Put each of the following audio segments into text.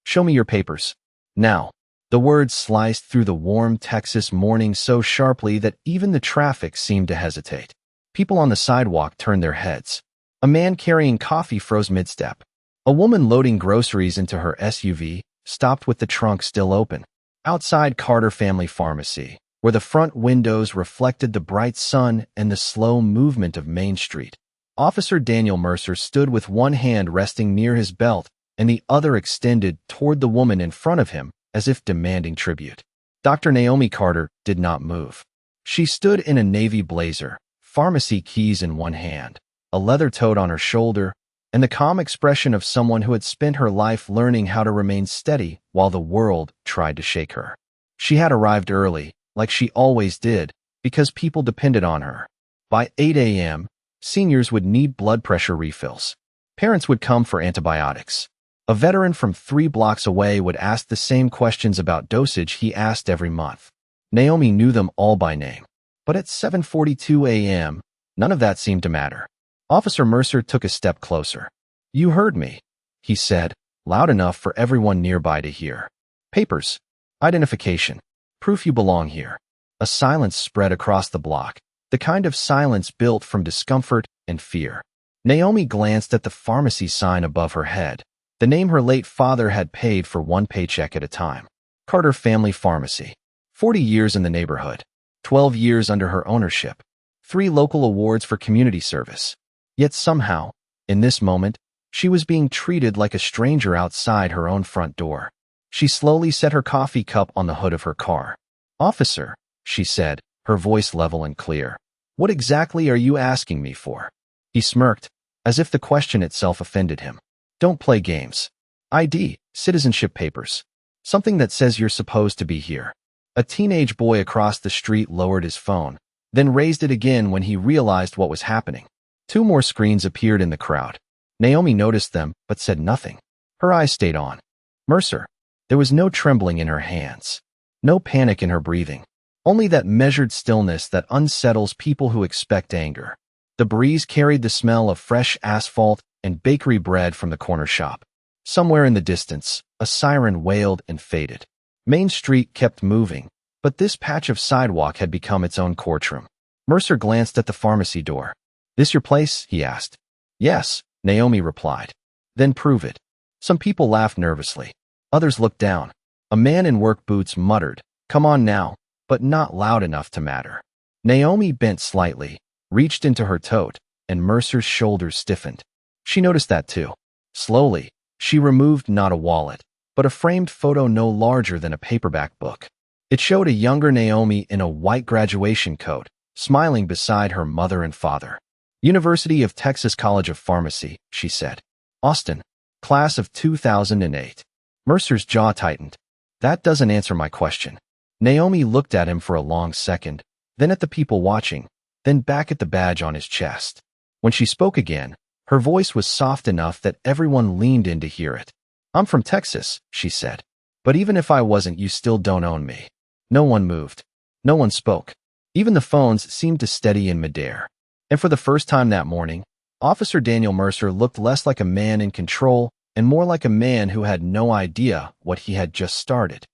Show me your papers. Now. The words sliced through the warm Texas morning so sharply that even the traffic seemed to hesitate. People on the sidewalk turned their heads. A man carrying coffee froze mid-step. A woman loading groceries into her SUV stopped with the trunk still open. Outside Carter Family Pharmacy, where the front windows reflected the bright sun and the slow movement of Main Street, Officer Daniel Mercer stood with one hand resting near his belt and the other extended toward the woman in front of him, as if demanding tribute. Dr. Naomi Carter did not move. She stood in a navy blazer, pharmacy keys in one hand, a leather tote on her shoulder, and the calm expression of someone who had spent her life learning how to remain steady while the world tried to shake her. She had arrived early, like she always did, because people depended on her. By 8 a.m., seniors would need blood pressure refills. Parents would come for antibiotics. A veteran from 3 blocks away would ask the same questions about dosage he asked every month. Naomi knew them all by name. But at 7:42 a.m., none of that seemed to matter. Officer Mercer took a step closer. "You heard me," he said, loud enough for everyone nearby to hear. "Papers. Identification. Proof you belong here." A silence spread across the block, the kind of silence built from discomfort and fear. Naomi glanced at the pharmacy sign above her head, the name her late father had paid for one paycheck at a time. Carter Family Pharmacy. 40 years in the neighborhood. 12 years under her ownership. 3 local awards for community service. Yet somehow, in this moment, she was being treated like a stranger outside her own front door. She slowly set her coffee cup on the hood of her car. "Officer," she said, her voice level and clear, "what exactly are you asking me for?" He smirked, as if the question itself offended him. "Don't play games. ID, citizenship papers. Something that says you're supposed to be here." A teenage boy across the street lowered his phone, then raised it again when he realized what was happening. 2 more screens appeared in the crowd. Naomi noticed them, but said nothing. Her eyes stayed on Mercer. There was no trembling in her hands, no panic in her breathing, only that measured stillness that unsettles people who expect anger. The breeze carried the smell of fresh asphalt and bakery bread from the corner shop. Somewhere in the distance, a siren wailed and faded. Main Street kept moving, but this patch of sidewalk had become its own courtroom. Mercer glanced at the pharmacy door. "This your place?" he asked. "Yes," Naomi replied. "Then prove it." Some people laughed nervously. Others looked down. A man in work boots muttered, "Come on now," but not loud enough to matter. Naomi bent slightly, reached into her tote, and Mercer's shoulders stiffened. She noticed that too. Slowly, she removed not a wallet, but a framed photo no larger than a paperback book. It showed a younger Naomi in a white graduation coat, smiling beside her mother and father. "University of Texas College of Pharmacy," she said. "Austin, class of 2008. Mercer's jaw tightened. "That doesn't answer my question." Naomi looked at him for a long second, then at the people watching, then back at the badge on his chest. When she spoke again, her voice was soft enough that everyone leaned in to hear it. "I'm from Texas," she said. "But even if I wasn't, you still don't own me." No one moved. No one spoke. Even the phones seemed to steady in midair. And for the first time that morning, Officer Daniel Mercer looked less like a man in control and more like a man who had no idea what he had just started.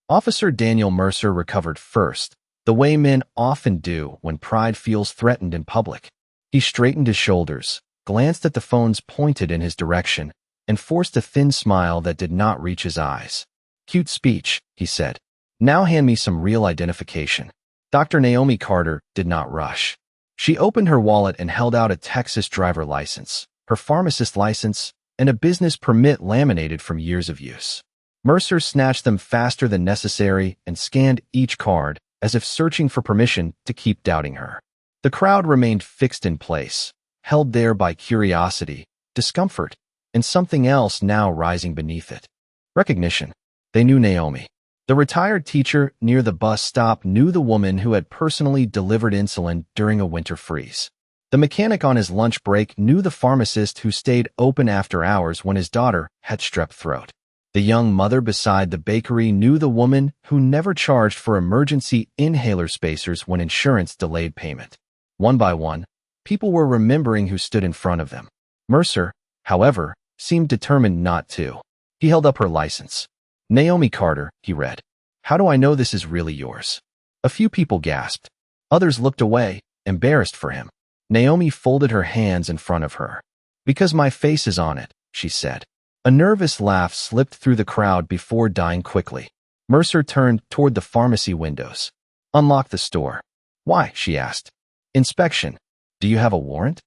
Officer Daniel Mercer recovered first, the way men often do when pride feels threatened in public. He straightened his shoulders, glanced at the phones pointed in his direction, and forced a thin smile that did not reach his eyes. "Cute speech," he said. "Now hand me some real identification." Dr. Naomi Carter did not rush. She opened her wallet and held out a Texas driver license, her pharmacist license, and a business permit laminated from years of use. Mercer snatched them faster than necessary and scanned each card, as if searching for permission to keep doubting her. The crowd remained fixed in place, held there by curiosity, discomfort, and something else now rising beneath it. Recognition. They knew Naomi. The retired teacher near the bus stop knew the woman who had personally delivered insulin during a winter freeze. The mechanic on his lunch break knew the pharmacist who stayed open after hours when his daughter had strep throat. The young mother beside the bakery knew the woman who never charged for emergency inhaler spacers when insurance delayed payment. One by one, people were remembering who stood in front of them. Mercer, however, seemed determined not to. He held up her license. Naomi Carter, he read. How do I know this is really yours? A few people gasped. Others looked away, embarrassed for him. Naomi folded her hands in front of her. Because my face is on it, she said. A nervous laugh slipped through the crowd before dying quickly. Mercer turned toward the pharmacy windows. Unlock the store. Why? She asked. Inspection. Do you have a warrant?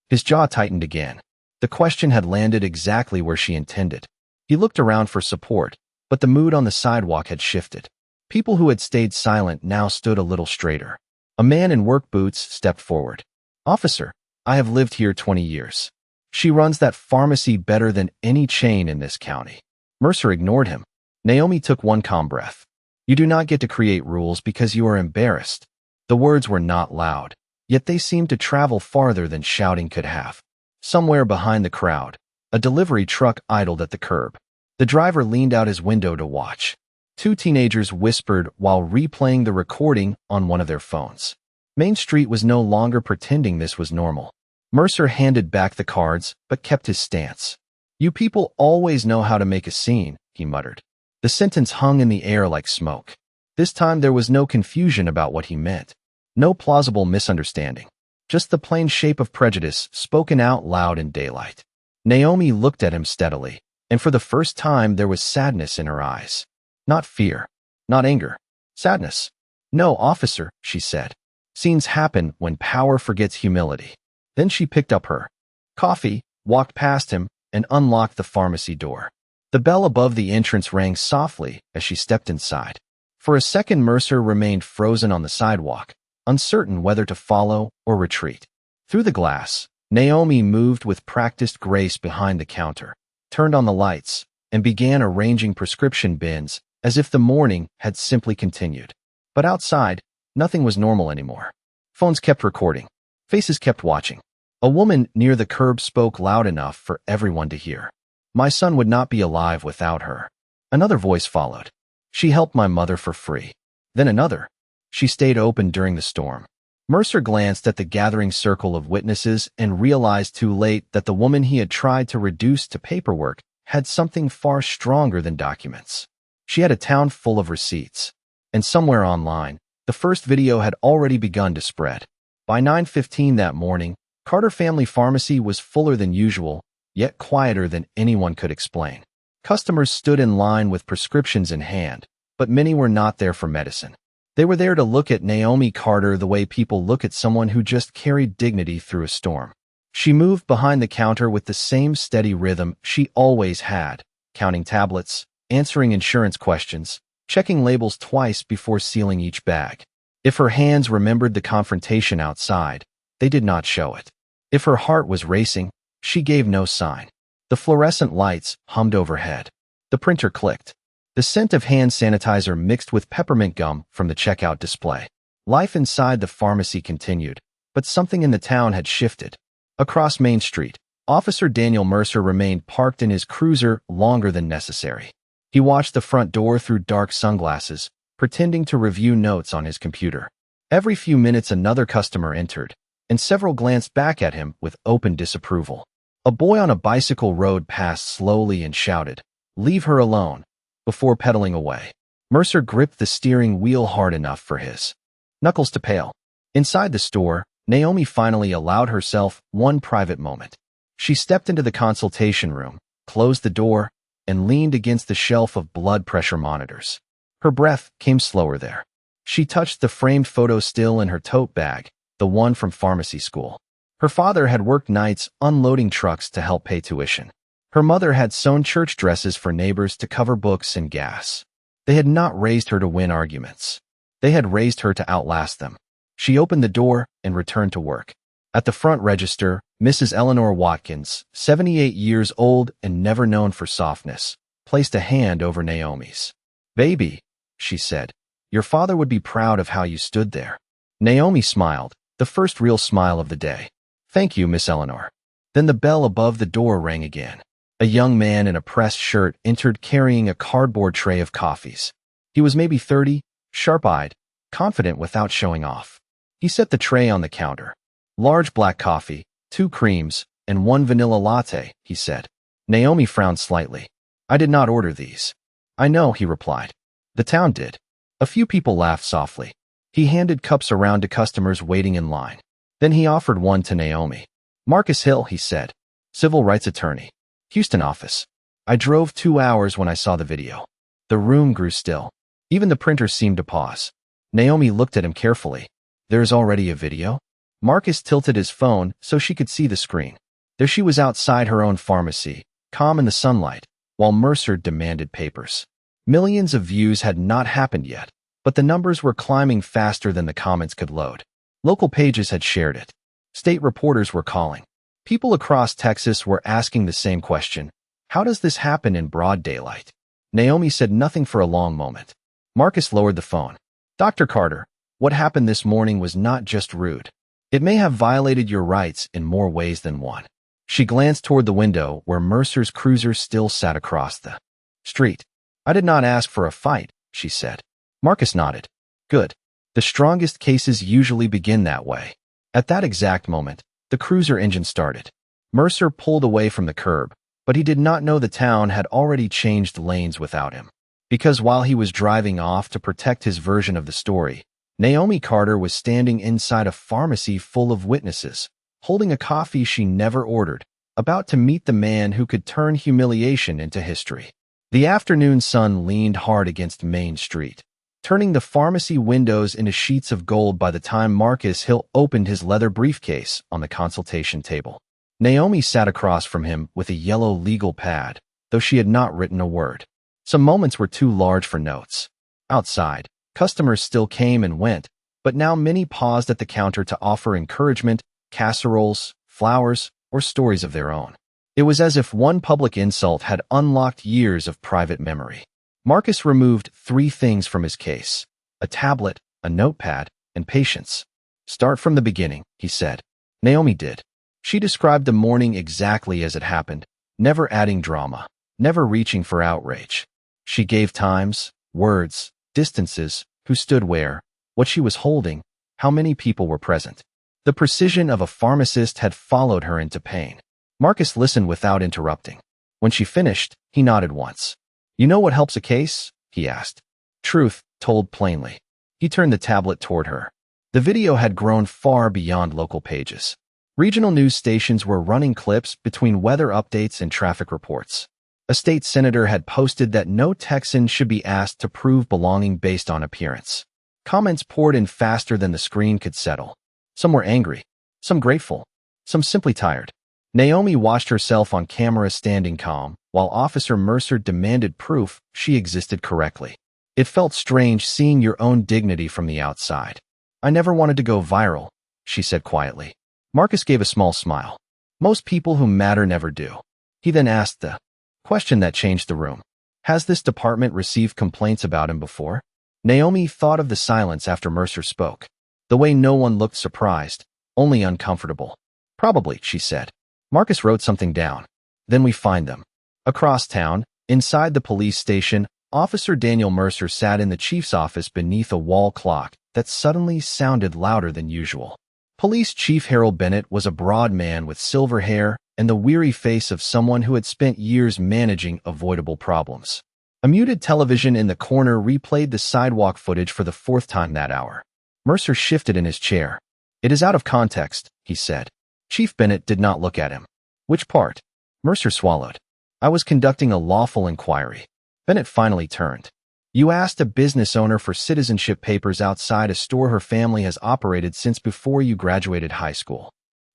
His jaw tightened again. The question had landed exactly where she intended. He looked around for support, but the mood on the sidewalk had shifted. People who had stayed silent now stood a little straighter. A man in work boots stepped forward. Officer, I have lived here 20 years. She runs that pharmacy better than any chain in this county. Mercer ignored him. Naomi took one calm breath. You do not get to create rules because you are embarrassed. The words were not loud, yet they seemed to travel farther than shouting could have. Somewhere behind the crowd, a delivery truck idled at the curb. The driver leaned out his window to watch. Two teenagers whispered while replaying the recording on one of their phones. Main Street was no longer pretending this was normal. Mercer handed back the cards, but kept his stance. You people always know how to make a scene, he muttered. The sentence hung in the air like smoke. This time there was no confusion about what he meant. No plausible misunderstanding. Just the plain shape of prejudice spoken out loud in daylight. Naomi looked at him steadily, and for the first time there was sadness in her eyes. Not fear. Not anger. Sadness. No, officer, she said. Scenes happen when power forgets humility. Then she picked up her coffee, walked past him, and unlocked the pharmacy door. The bell above the entrance rang softly as she stepped inside. For a second, Mercer remained frozen on the sidewalk, uncertain whether to follow or retreat. Through the glass, Naomi moved with practiced grace behind the counter, turned on the lights, and began arranging prescription bins as if the morning had simply continued. But outside, nothing was normal anymore. Phones kept recording. Faces kept watching. A woman near the curb spoke loud enough for everyone to hear. My son would not be alive without her. Another voice followed. She helped my mother for free. Then another. She stayed open during the storm. Mercer glanced at the gathering circle of witnesses and realized too late that the woman he had tried to reduce to paperwork had something far stronger than documents. She had a town full of receipts. And somewhere online, the first video had already begun to spread. By 9:15 that morning, Carter Family Pharmacy was fuller than usual, yet quieter than anyone could explain. Customers stood in line with prescriptions in hand, but many were not there for medicine. They were there to look at Naomi Carter the way people look at someone who just carried dignity through a storm. She moved behind the counter with the same steady rhythm she always had, counting tablets, answering insurance questions, checking labels twice before sealing each bag. If her hands remembered the confrontation outside, they did not show it. If her heart was racing, she gave no sign. The fluorescent lights hummed overhead. The printer clicked. The scent of hand sanitizer mixed with peppermint gum from the checkout display. Life inside the pharmacy continued, but something in the town had shifted. Across Main Street, Officer Daniel Mercer remained parked in his cruiser longer than necessary. He watched the front door through dark sunglasses, pretending to review notes on his computer. Every few minutes another customer entered, and several glanced back at him with open disapproval. A boy on a bicycle rode past slowly and shouted, "Leave her alone," before pedaling away. Mercer gripped the steering wheel hard enough for his knuckles to pale. Inside the store, Naomi finally allowed herself one private moment. She stepped into the consultation room, closed the door, and leaned against the shelf of blood pressure monitors. Her breath came slower there. She touched the framed photo still in her tote bag, the one from pharmacy school. Her father had worked nights unloading trucks to help pay tuition. Her mother had sewn church dresses for neighbors to cover books and gas. They had not raised her to win arguments. They had raised her to outlast them. She opened the door and returned to work. At the front register, Mrs. Eleanor Watkins, 78 years old and never known for softness, placed a hand over Naomi's. "Baby," she said, "your father would be proud of how you stood there." Naomi smiled, the first real smile of the day. "Thank you, Miss Eleanor." Then the bell above the door rang again. A young man in a pressed shirt entered carrying a cardboard tray of coffees. He was maybe 30, sharp-eyed, confident without showing off. He set the tray on the counter. "Large black coffee, 2 creams, and 1 vanilla latte," he said. Naomi frowned slightly. I did not order these. I know, he replied. The town did. A few people laughed softly. He handed cups around to customers waiting in line. Then he offered one to Naomi. Marcus Hill, he said. Civil rights attorney. Houston office. I drove 2 hours when I saw the video. The room grew still. Even the printer seemed to pause. Naomi looked at him carefully. There's already a video? Marcus tilted his phone so she could see the screen. There she was outside her own pharmacy, calm in the sunlight, while Mercer demanded papers. Millions of views had not happened yet, but the numbers were climbing faster than the comments could load. Local pages had shared it. State reporters were calling. People across Texas were asking the same question. How does this happen in broad daylight? Naomi said nothing for a long moment. Marcus lowered the phone. Dr. Carter, what happened this morning was not just rude. It may have violated your rights in more ways than one. She glanced toward the window where Mercer's cruiser still sat across the street. I did not ask for a fight, she said. Marcus nodded. Good. The strongest cases usually begin that way. At that exact moment, the cruiser engine started. Mercer pulled away from the curb, but he did not know the town had already changed lanes without him. Because while he was driving off to protect his version of the story, Naomi Carter was standing inside a pharmacy full of witnesses, holding a coffee she never ordered, about to meet the man who could turn humiliation into history. The afternoon sun leaned hard against Main Street, turning the pharmacy windows into sheets of gold by the time Marcus Hill opened his leather briefcase on the consultation table. Naomi sat across from him with a yellow legal pad, though she had not written a word. Some moments were too large for notes. Outside, customers still came and went, but now many paused at the counter to offer encouragement, casseroles, flowers, or stories of their own. It was as if one public insult had unlocked years of private memory. Marcus removed 3 things from his case: a tablet, a notepad, and patience. Start from the beginning, he said. Naomi did. She described the morning exactly as it happened, never adding drama, never reaching for outrage. She gave times, words, distances, who stood where, what she was holding, how many people were present. The precision of a pharmacist had followed her into pain. Marcus listened without interrupting. When she finished, he nodded once. You know what helps a case? He asked. Truth, told plainly. He turned the tablet toward her. The video had grown far beyond local pages. Regional news stations were running clips between weather updates and traffic reports. A state senator had posted that no Texan should be asked to prove belonging based on appearance. Comments poured in faster than the screen could settle. Some were angry, some grateful, some simply tired. Naomi watched herself on camera standing calm, while Officer Mercer demanded proof she existed correctly. It felt strange seeing your own dignity from the outside. I never wanted to go viral, she said quietly. Marcus gave a small smile. Most people who matter never do. He then asked the question that changed the room. Has this department received complaints about him before? Naomi thought of the silence after Mercer spoke. The way no one looked surprised, only uncomfortable. Probably, she said. Marcus wrote something down. Then we find them. Across town, inside the police station, Officer Daniel Mercer sat in the chief's office beneath a wall clock that suddenly sounded louder than usual. Police Chief Harold Bennett was a broad man with silver hair and the weary face of someone who had spent years managing avoidable problems. A muted television in the corner replayed the sidewalk footage for the 4th time that hour. Mercer shifted in his chair. It is out of context, he said. Chief Bennett did not look at him. Which part? Mercer swallowed. I was conducting a lawful inquiry. Bennett finally turned. You asked a business owner for citizenship papers outside a store her family has operated since before you graduated high school.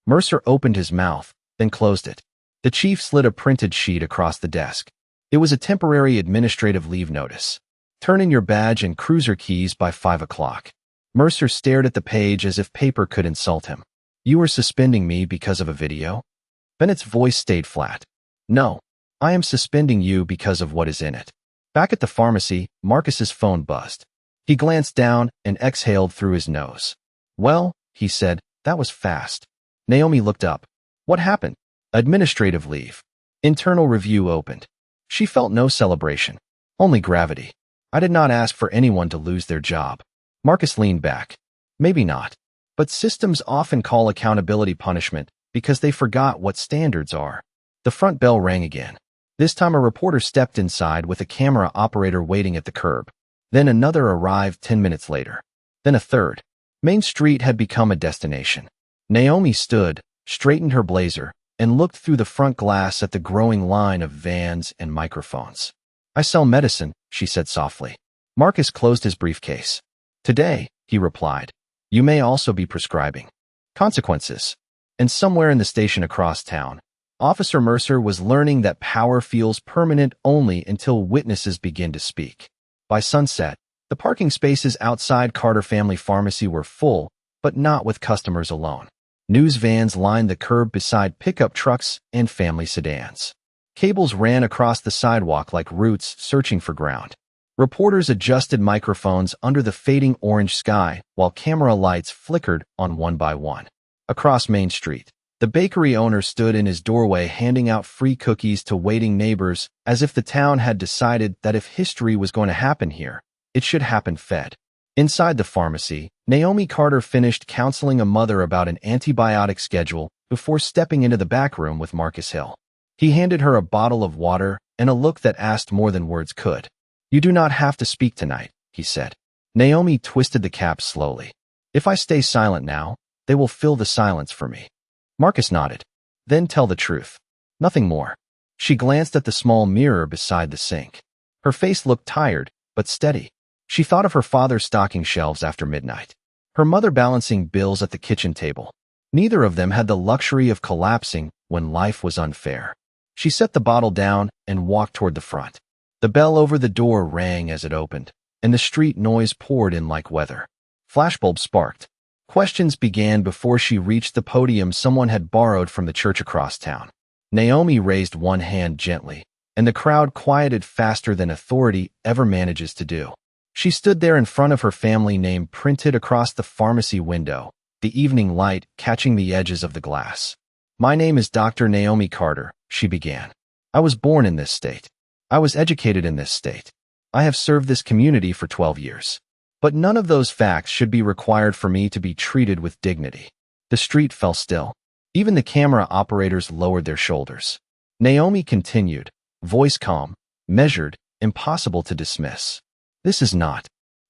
Mercer opened his mouth, then closed it. The chief slid a printed sheet across the desk. It was a temporary administrative leave notice. Turn in your badge and cruiser keys by 5 o'clock. Mercer stared at the page as if paper could insult him. You are suspending me because of a video? Bennett's voice stayed flat. No, I am suspending you because of what is in it. Back at the pharmacy, Marcus's phone buzzed. He glanced down and exhaled through his nose. Well, he said, that was fast. Naomi looked up. What happened? Administrative leave. Internal review opened. She felt no celebration, only gravity. I did not ask for anyone to lose their job. Marcus leaned back. Maybe not. But systems often call accountability punishment because they forgot what standards are. The front bell rang again. This time a reporter stepped inside with a camera operator waiting at the curb. Then another arrived 10 minutes later. Then a third. Main Street had become a destination. Naomi stood, straightened her blazer, and looked through the front glass at the growing line of vans and microphones. "I sell medicine," she said softly. Marcus closed his briefcase. "Today," he replied, "you may also be prescribing consequences." And somewhere in the station across town, Officer Mercer was learning that power feels permanent only until witnesses begin to speak. By sunset, the parking spaces outside Carter Family Pharmacy were full, but not with customers alone. News vans lined the curb beside pickup trucks and family sedans. Cables ran across the sidewalk like roots searching for ground. Reporters adjusted microphones under the fading orange sky while camera lights flickered on one by one. Across Main Street, the bakery owner stood in his doorway handing out free cookies to waiting neighbors as if the town had decided that if history was going to happen here, it should happen fed. Inside the pharmacy, Naomi Carter finished counseling a mother about an antibiotic schedule before stepping into the back room with Marcus Hill. He handed her a bottle of water and a look that asked more than words could. "You do not have to speak tonight," he said. Naomi twisted the cap slowly. "If I stay silent now, they will fill the silence for me." Marcus nodded. "Then tell the truth. Nothing more." She glanced at the small mirror beside the sink. Her face looked tired, but steady. She thought of her father's stocking shelves after midnight, her mother balancing bills at the kitchen table. Neither of them had the luxury of collapsing when life was unfair. She set the bottle down and walked toward the front. The bell over the door rang as it opened, and the street noise poured in like weather. Flashbulbs sparked. Questions began before she reached the podium someone had borrowed from the church across town. Naomi raised one hand gently, and the crowd quieted faster than authority ever manages to do. She stood there in front of her family name printed across the pharmacy window, the evening light catching the edges of the glass. "My name is Dr. Naomi Carter," she began. "I was born in this state. I was educated in this state. I have served this community for 12 years. But none of those facts should be required for me to be treated with dignity." The street fell still. Even the camera operators lowered their shoulders. Naomi continued, voice calm, measured, impossible to dismiss. "This is not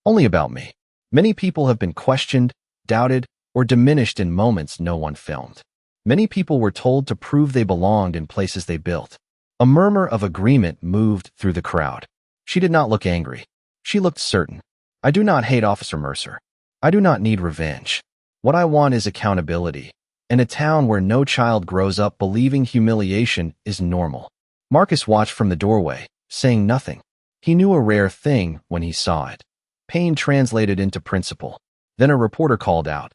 only about me. Many people have been questioned, doubted, or diminished in moments no one filmed. Many people were told to prove they belonged in places they built." A murmur of agreement moved through the crowd. She did not look angry. She looked certain. "I do not hate Officer Mercer. I do not need revenge. What I want is accountability, in a town where no child grows up believing humiliation is normal." Marcus watched from the doorway, saying nothing. He knew a rare thing when he saw it. Pain translated into principle. Then a reporter called out,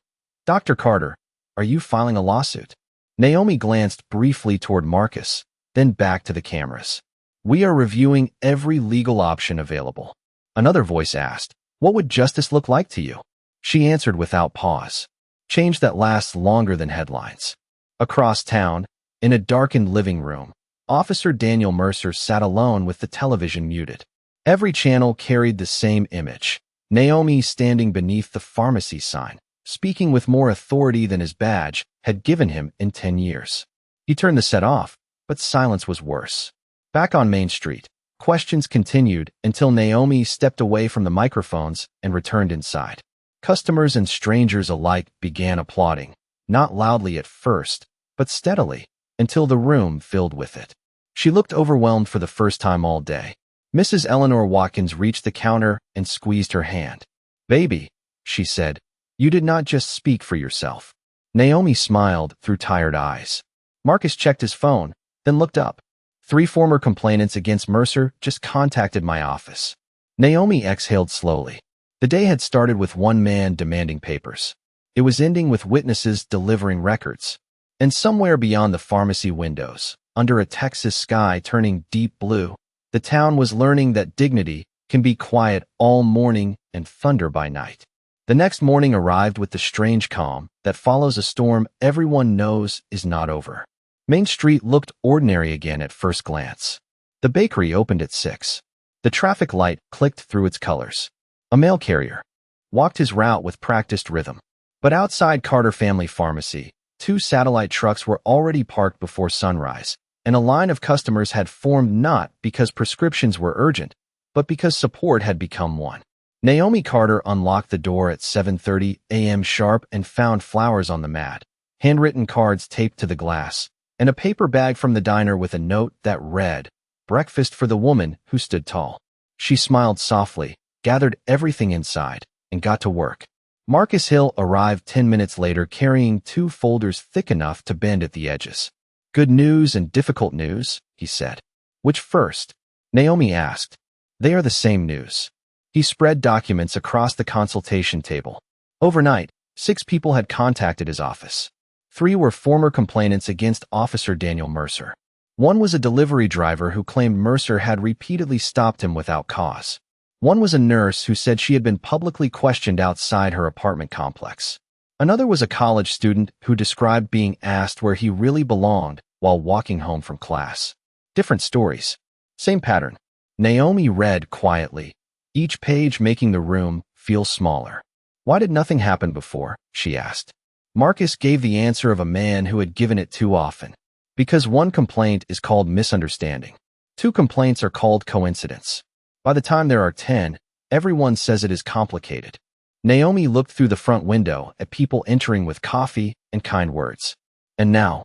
"Dr. Carter, are you filing a lawsuit?" Naomi glanced briefly toward Marcus, then back to the cameras. "We are reviewing every legal option available." Another voice asked, "What would justice look like to you?" She answered without pause, "Change that lasts longer than headlines." Across town, in a darkened living room, Officer Daniel Mercer sat alone with the television muted. Every channel carried the same image. Naomi standing beneath the pharmacy sign, speaking with more authority than his badge had given him in 10 years. He turned the set off, but silence was worse. Back on Main Street, questions continued until Naomi stepped away from the microphones and returned inside. Customers and strangers alike began applauding, not loudly at first, but steadily, until the room filled with it. She looked overwhelmed for the first time all day. Mrs. Eleanor Watkins reached the counter and squeezed her hand. "Baby," she said, "you did not just speak for yourself." Naomi smiled through tired eyes. Marcus checked his phone, then looked up. 3 former complainants against Mercer just contacted my office. Naomi exhaled slowly. The day had started with one man demanding papers. It was ending with witnesses delivering records. And somewhere beyond the pharmacy windows, under a Texas sky turning deep blue, the town was learning that dignity can be quiet all morning and thunder by night. The next morning arrived with the strange calm that follows a storm everyone knows is not over. Main Street looked ordinary again at first glance. The bakery opened at 6. The traffic light clicked through its colors. A mail carrier walked his route with practiced rhythm. But outside Carter Family Pharmacy, 2 satellite trucks were already parked before sunrise, and a line of customers had formed not because prescriptions were urgent, but because support had become one. Naomi Carter unlocked the door at 7:30 a.m. sharp and found flowers on the mat, handwritten cards taped to the glass, and a paper bag from the diner with a note that read, "Breakfast for the woman who stood tall." She smiled softly, gathered everything inside, and got to work. Marcus Hill arrived 10 minutes later carrying 2 folders thick enough to bend at the edges. "Good news and difficult news," he said. "Which first?" Naomi asked. "They are the same news." He spread documents across the consultation table. Overnight, 6 people had contacted his office. 3 were former complainants against Officer Daniel Mercer. 1 was a delivery driver who claimed Mercer had repeatedly stopped him without cause. 1 was a nurse who said she had been publicly questioned outside her apartment complex. Another was a college student who described being asked where he really belonged while walking home from class. Different stories. Same pattern. Naomi read quietly, each page making the room feel smaller. "Why did nothing happen before?" she asked. Marcus gave the answer of a man who had given it too often. Because 1 complaint is called misunderstanding. 2 complaints are called coincidence. By the time there are 10, everyone says it is complicated. Naomi looked through the front window at people entering with coffee and kind words. And now,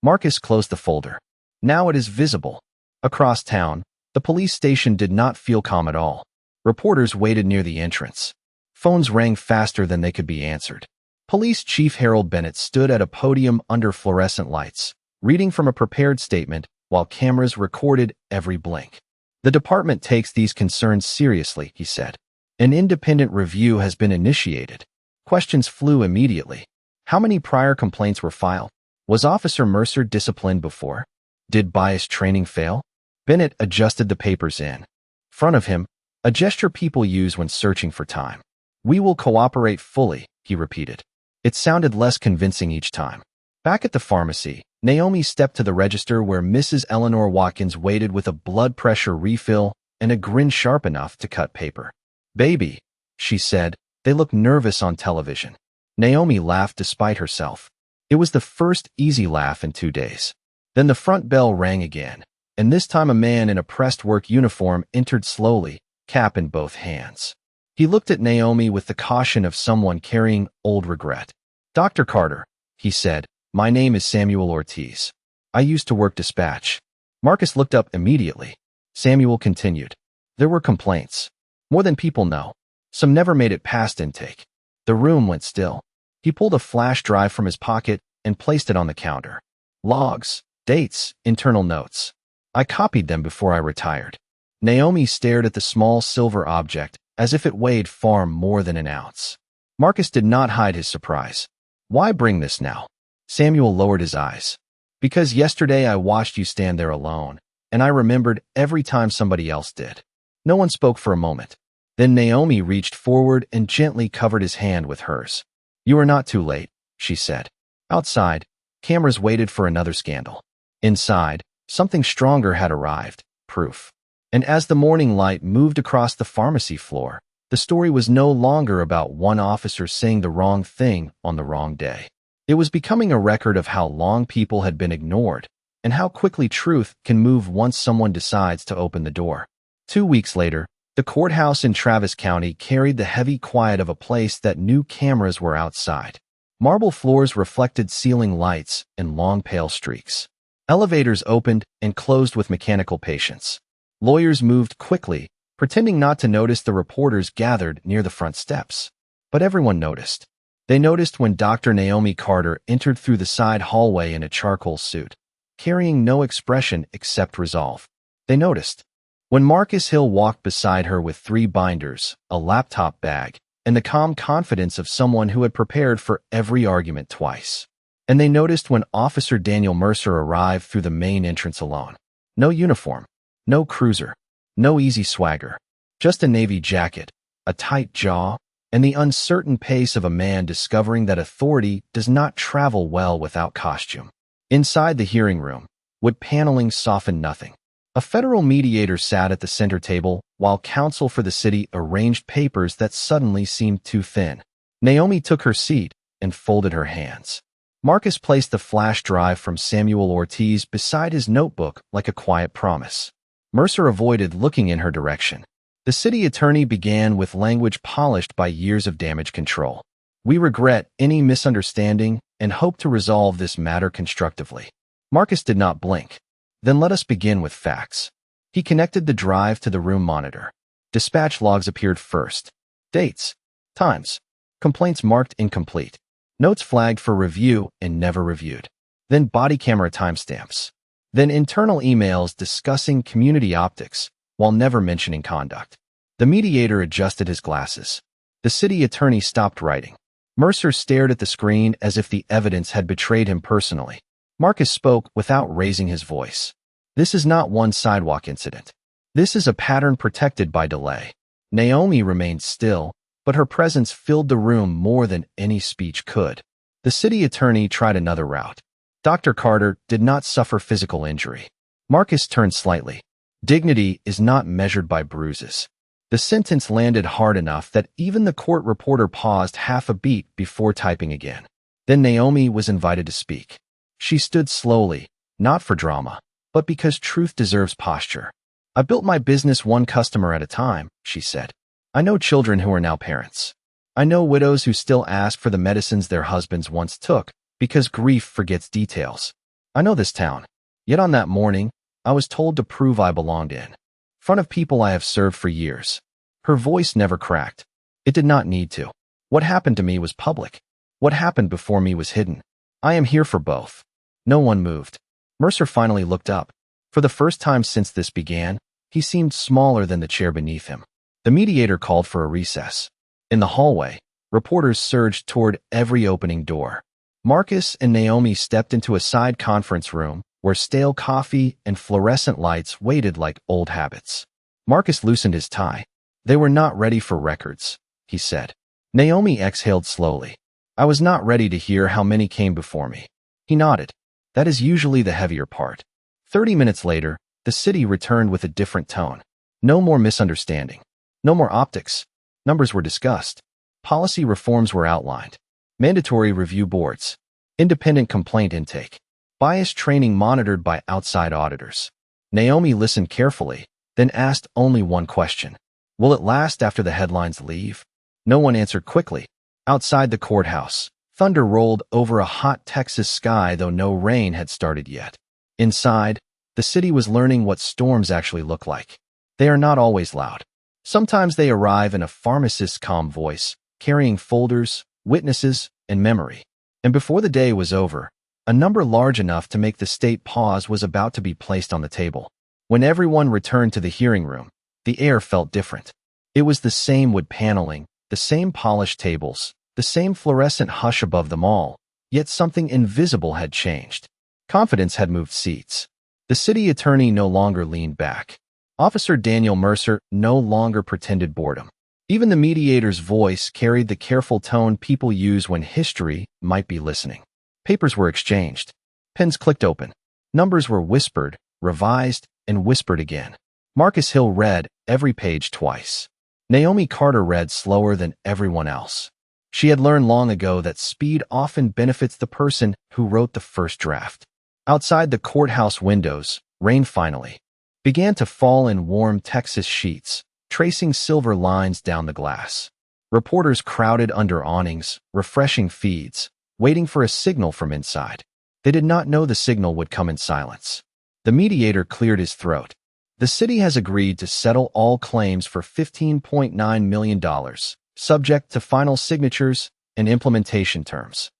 Marcus closed the folder. Now it is visible. Across town, the police station did not feel calm at all. Reporters waited near the entrance. Phones rang faster than they could be answered. Police Chief Harold Bennett stood at a podium under fluorescent lights, reading from a prepared statement while cameras recorded every blink. "The department takes these concerns seriously," he said. "An independent review has been initiated." Questions flew immediately. How many prior complaints were filed? Was Officer Mercer disciplined before? Did bias training fail? Bennett adjusted the papers in front of him, a gesture people use when searching for time. "We will cooperate fully," he repeated. It sounded less convincing each time. Back at the pharmacy, Naomi stepped to the register where Mrs. Eleanor Watkins waited with a blood pressure refill and a grin sharp enough to cut paper. "Baby," she said, "they look nervous on television." Naomi laughed despite herself. It was the first easy laugh in 2 days. Then the front bell rang again, and this time a man in a pressed work uniform entered slowly, cap in both hands. He looked at Naomi with the caution of someone carrying old regret. "Dr. Carter," he said, "my name is Samuel Ortiz. I used to work dispatch." Marcus looked up immediately. Samuel continued. "There were complaints. More than people know. Some never made it past intake." The room went still. He pulled a flash drive from his pocket and placed it on the counter. "Logs, dates, internal notes. I copied them before I retired." Naomi stared at the small silver object as if it weighed far more than an ounce. Marcus did not hide his surprise. "Why bring this now?" Samuel lowered his eyes. "Because yesterday I watched you stand there alone, and I remembered every time somebody else did." No one spoke for a moment. Then Naomi reached forward and gently covered his hand with hers. "You are not too late," she said. Outside, cameras waited for another scandal. Inside, something stronger had arrived, proof. And as the morning light moved across the pharmacy floor, the story was no longer about one officer saying the wrong thing on the wrong day. It was becoming a record of how long people had been ignored and how quickly truth can move once someone decides to open the door. 2 weeks later, the courthouse in Travis County carried the heavy quiet of a place that knew cameras were outside. Marble floors reflected ceiling lights in long pale streaks. Elevators opened and closed with mechanical patience. Lawyers moved quickly, pretending not to notice the reporters gathered near the front steps. But everyone noticed. They noticed when Dr. Naomi Carter entered through the side hallway in a charcoal suit, carrying no expression except resolve. They noticed when Marcus Hill walked beside her with 3 binders, a laptop bag, and the calm confidence of someone who had prepared for every argument twice. And they noticed when Officer Daniel Mercer arrived through the main entrance alone. No uniform. No cruiser, no easy swagger, just a navy jacket, a tight jaw, and the uncertain pace of a man discovering that authority does not travel well without costume. Inside the hearing room, wood paneling softened nothing. A federal mediator sat at the center table while counsel for the city arranged papers that suddenly seemed too thin. Naomi took her seat and folded her hands. Marcus placed the flash drive from Samuel Ortiz beside his notebook like a quiet promise. Mercer avoided looking in her direction. The city attorney began with language polished by years of damage control. We regret any misunderstanding and hope to resolve this matter constructively. Marcus did not blink. Then let us begin with facts. He connected the drive to the room monitor. Dispatch logs appeared first. Dates, times, complaints marked incomplete, notes flagged for review and never reviewed. Then body camera timestamps. Then internal emails discussing community optics while never mentioning conduct. The mediator adjusted his glasses. The city attorney stopped writing. Mercer stared at the screen as if the evidence had betrayed him personally. Marcus spoke without raising his voice. This is not one sidewalk incident. This is a pattern protected by delay. Naomi remained still, but her presence filled the room more than any speech could. The city attorney tried another route. Dr. Carter did not suffer physical injury. Marcus turned slightly. Dignity is not measured by bruises. The sentence landed hard enough that even the court reporter paused half a beat before typing again. Then Naomi was invited to speak. She stood slowly, not for drama, but because truth deserves posture. I built my business one customer at a time, she said. I know children who are now parents. I know widows who still ask for the medicines their husbands once took because grief forgets details. I know this town. Yet on that morning, I was told to prove I belonged in front of people I have served for years. Her voice never cracked. It did not need to. What happened to me was public. What happened before me was hidden. I am here for both. No one moved. Mercer finally looked up. For the first time since this began, he seemed smaller than the chair beneath him. The mediator called for a recess. In the hallway, reporters surged toward every opening door. Marcus and Naomi stepped into a side conference room where stale coffee and fluorescent lights waited like old habits. Marcus loosened his tie. They were not ready for records, he said. Naomi exhaled slowly. I was not ready to hear how many came before me. He nodded. That is usually the heavier part. 30 minutes later, the city returned with a different tone. No more misunderstanding. No more optics. Numbers were discussed. Policy reforms were outlined. Mandatory review boards. Independent complaint intake. Bias training monitored by outside auditors. Naomi listened carefully, then asked only one question. Will it last after the headlines leave? No one answered quickly. Outside the courthouse, thunder rolled over a hot Texas sky, though no rain had started yet. Inside, the city was learning what storms actually look like. They are not always loud. Sometimes they arrive in a pharmacist's calm voice, carrying folders, witnesses, and memory. And before the day was over, a number large enough to make the state pause was about to be placed on the table. When everyone returned to the hearing room, the air felt different. It was the same wood paneling, the same polished tables, the same fluorescent hush above them all, yet something invisible had changed. Confidence had moved seats. The city attorney no longer leaned back. Officer Daniel Mercer no longer pretended boredom. Even the mediator's voice carried the careful tone people use when history might be listening. Papers were exchanged. Pens clicked open. Numbers were whispered, revised, and whispered again. Marcus Hill read every page twice. Naomi Carter read slower than everyone else. She had learned long ago that speed often benefits the person who wrote the first draft. Outside the courthouse windows, rain finally began to fall in warm Texas sheets, tracing silver lines down the glass. Reporters crowded under awnings, refreshing feeds, waiting for a signal from inside. They did not know the signal would come in silence. The mediator cleared his throat. The city has agreed to settle all claims for $15.9 million, subject to final signatures and implementation terms.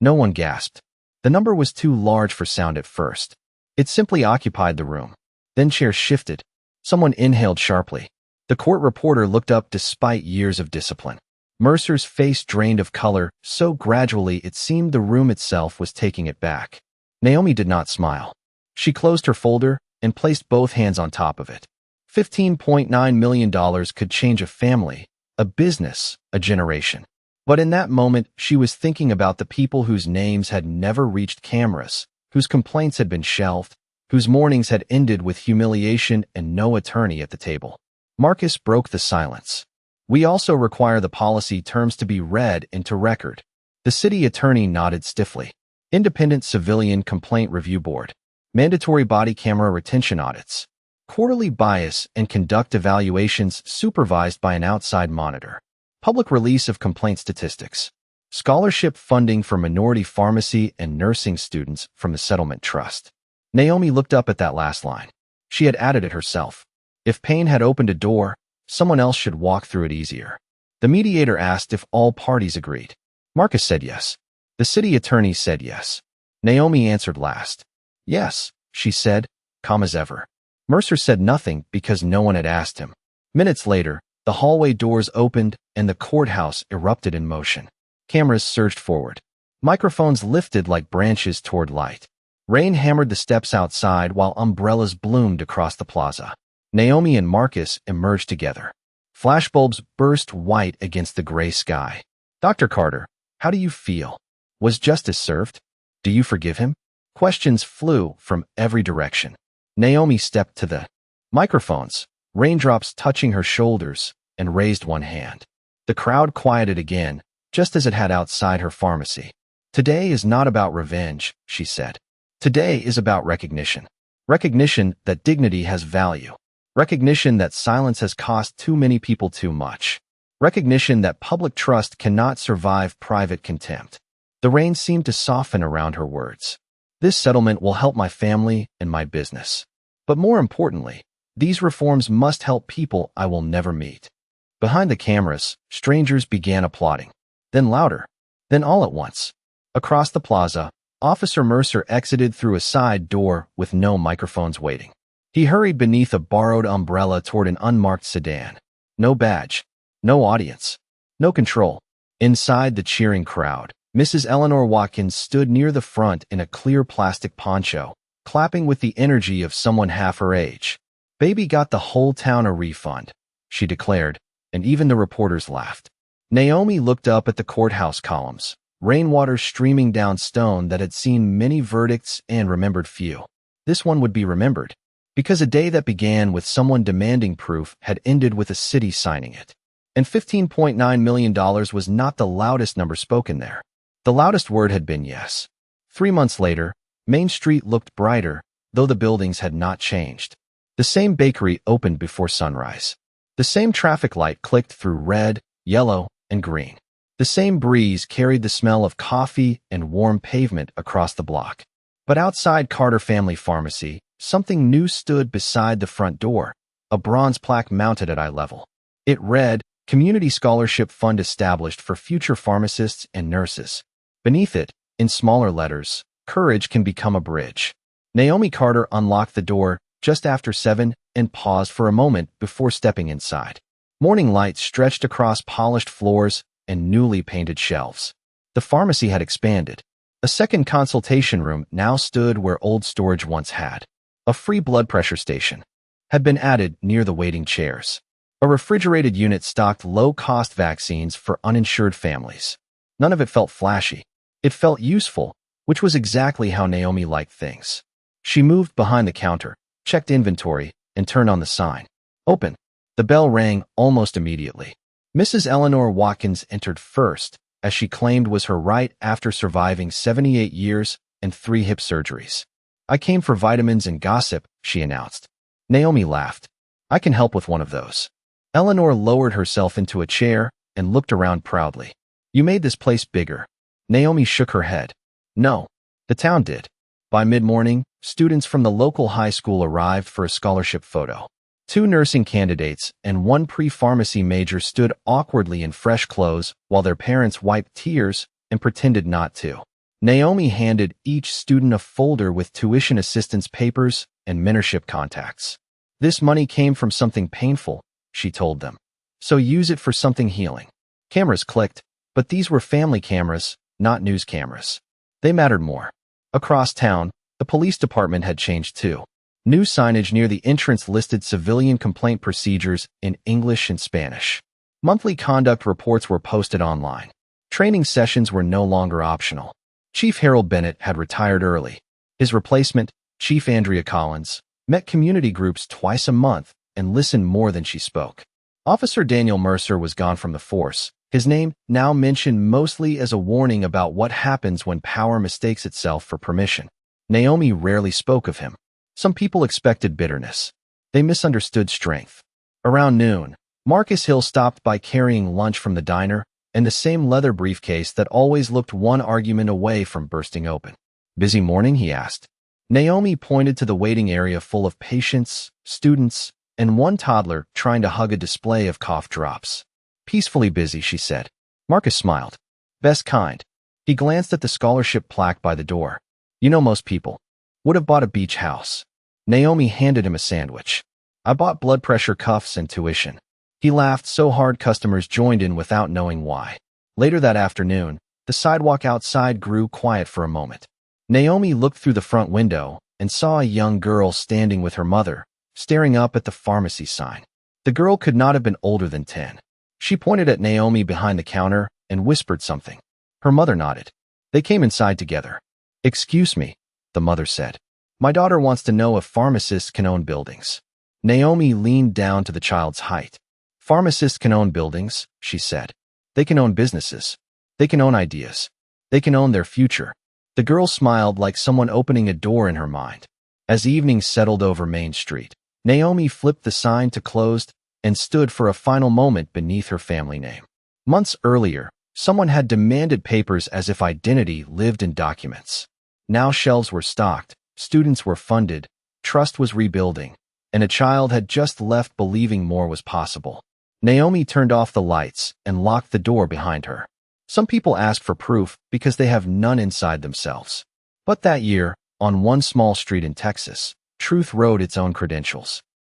No one gasped. The number was too large for sound at first. It simply occupied the room. Then chairs shifted. Someone inhaled sharply. The court reporter looked up despite years of discipline. Mercer's face drained of color so gradually it seemed the room itself was taking it back. Naomi did not smile. She closed her folder and placed both hands on top of it. $15.9 million could change a family, a business, a generation. But in that moment, she was thinking about the people whose names had never reached cameras, whose complaints had been shelved, whose mornings had ended with humiliation and no attorney at the table. Marcus broke the silence. We also require the policy terms to be read into record. The city attorney nodded stiffly. Independent Civilian Complaint Review Board, mandatory body camera retention audits, quarterly bias and conduct evaluations supervised by an outside monitor, public release of complaint statistics, scholarship funding for minority pharmacy and nursing students from the Settlement Trust. Naomi looked up at that last line. She had added it herself. If pain had opened a door, someone else should walk through it easier. The mediator asked if all parties agreed. Marcus said yes. The city attorney said yes. Naomi answered last. Yes, she said, calm as ever. Mercer said nothing because no one had asked him. Minutes later, the hallway doors opened and the courthouse erupted in motion. Cameras surged forward. Microphones lifted like branches toward light. Rain hammered the steps outside while umbrellas bloomed across the plaza. Naomi and Marcus emerged together. Flashbulbs burst white against the gray sky. Dr. Carter, how do you feel? Was justice served? Do you forgive him? Questions flew from every direction. Naomi stepped to the microphones, raindrops touching her shoulders, and raised one hand. The crowd quieted again, just as it had outside her pharmacy. Today is not about revenge, she said. Today is about recognition. Recognition that dignity has value. Recognition that silence has cost too many people too much. Recognition that public trust cannot survive private contempt. The rain seemed to soften around her words. This settlement will help my family and my business. But more importantly, these reforms must help people I will never meet. Behind the cameras, strangers began applauding. Then louder. Then all at once. Across the plaza, Officer Mercer exited through a side door with no microphones waiting. He hurried beneath a borrowed umbrella toward an unmarked sedan. No badge. No audience. No control. Inside the cheering crowd, Mrs. Eleanor Watkins stood near the front in a clear plastic poncho, clapping with the energy of someone half her age. Baby got the whole town a refund, she declared, and even the reporters laughed. Naomi looked up at the courthouse columns, rainwater streaming down stone that had seen many verdicts and remembered few. This one would be remembered, because a day that began with someone demanding proof had ended with a city signing it. And $15.9 million was not the loudest number spoken there. The loudest word had been yes. 3 months later, Main Street looked brighter, though the buildings had not changed. The same bakery opened before sunrise. The same traffic light clicked through red, yellow, and green. The same breeze carried the smell of coffee and warm pavement across the block. But outside Carter Family Pharmacy, something new stood beside the front door, a bronze plaque mounted at eye level. It read, Community Scholarship Fund established for future pharmacists and nurses. Beneath it, in smaller letters, Courage can become a bridge. Naomi Carter unlocked the door just after 7 and paused for a moment before stepping inside. Morning light stretched across polished floors and newly painted shelves. The pharmacy had expanded. A second consultation room now stood where old storage once had. A free blood pressure station had been added near the waiting chairs. A refrigerated unit stocked low-cost vaccines for uninsured families. None of it felt flashy. It felt useful, which was exactly how Naomi liked things. She moved behind the counter, checked inventory, and turned on the sign. Open. The bell rang almost immediately. Mrs. Eleanor Watkins entered first, as she claimed was her right after surviving 78 years and 3 hip surgeries. I came for vitamins and gossip, she announced. Naomi laughed. I can help with one of those. Eleanor lowered herself into a chair and looked around proudly. You made this place bigger. Naomi shook her head. No, the town did. By mid-morning, students from the local high school arrived for a scholarship photo. 2 nursing candidates and 1 pre-pharmacy major stood awkwardly in fresh clothes while their parents wiped tears and pretended not to. Naomi handed each student a folder with tuition assistance papers and mentorship contacts. This money came from something painful, she told them. So use it for something healing. Cameras clicked, but these were family cameras, not news cameras. They mattered more. Across town, the police department had changed too. New signage near the entrance listed civilian complaint procedures in English and Spanish. Monthly conduct reports were posted online. Training sessions were no longer optional. Chief Harold Bennett had retired early. His replacement, Chief Andrea Collins, met community groups twice a month and listened more than she spoke. Officer Daniel Mercer was gone from the force, his name now mentioned mostly as a warning about what happens when power mistakes itself for permission. Naomi rarely spoke of him. Some people expected bitterness. They misunderstood strength. Around noon, Marcus Hill stopped by carrying lunch from the diner and the same leather briefcase that always looked one argument away from bursting open. "Busy morning?" he asked. Naomi pointed to the waiting area full of patients, students, and one toddler trying to hug a display of cough drops. "Peacefully busy," she said. Marcus smiled. "Best kind." He glanced at the scholarship plaque by the door. "You know, most people would have bought a beach house." Naomi handed him a sandwich. "I bought blood pressure cuffs and tuition." He laughed so hard customers joined in without knowing why. Later that afternoon, the sidewalk outside grew quiet for a moment. Naomi looked through the front window and saw a young girl standing with her mother, staring up at the pharmacy sign. The girl could not have been older than 10. She pointed at Naomi behind the counter and whispered something. Her mother nodded. They came inside together. "Excuse me," the mother said. "My daughter wants to know if pharmacists can own buildings." Naomi leaned down to the child's height. "Pharmacists can own buildings," she said. "They can own businesses. They can own ideas. They can own their future." The girl smiled like someone opening a door in her mind. As evening settled over Main Street, Naomi flipped the sign to closed and stood for a final moment beneath her family name. Months earlier, someone had demanded papers as if identity lived in documents. Now shelves were stocked, students were funded, trust was rebuilding, and a child had just left believing more was possible. Naomi turned off the lights and locked the door behind her. Some people ask for proof because they have none inside themselves. But that year, on one small street in Texas, truth wrote its own credentials.